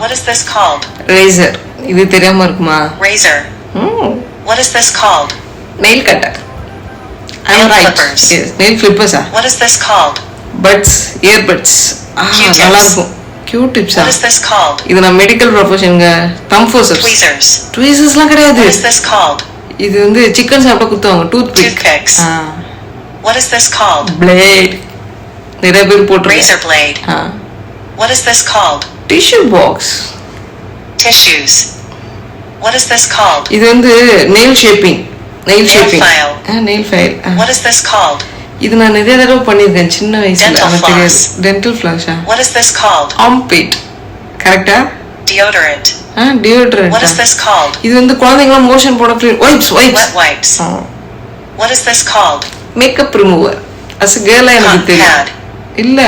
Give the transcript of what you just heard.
What is this called? Razor. இது தெரியாம இருக்குமா? Razor. What is this called? Nail cutter. I'm Nail right. clippers. Yes, nail clippers. What is this called? Buds, earbuds. Q-tips. நல்லா இருக்கும். Q-tips. What is this called? இது நான் medical ப்ரொஃபஷன்ங்க. Thumb forceps. Tweezers. Tweezers-லாம் கிடையாது. What is this called? இது வந்து chicken சாப்பிட குத்துவாங்க. Toothpicks. What is this called? Blade. நிறைய பேர் போட்டுருக்காங்க. Razor blade. What is this called? Tissue box. Tissues. What is this called? இது வந்து nail shaping. Nail shaping. file. Nail file. What is this called? இது நான் நிறைய தடவை பண்ணிருக்கேன் சின்ன வயசுல. Dental floss. Dental floss. What is this called? Armpit. கரெக்ட்டா? Deodorant. Deodorant. What is this called? இது வந்து குழந்தைங்க மோஷன் போட wipes. Wet wipes. What is this called? Makeup remover. As a girl எனக்கு தெரியும். இல்ல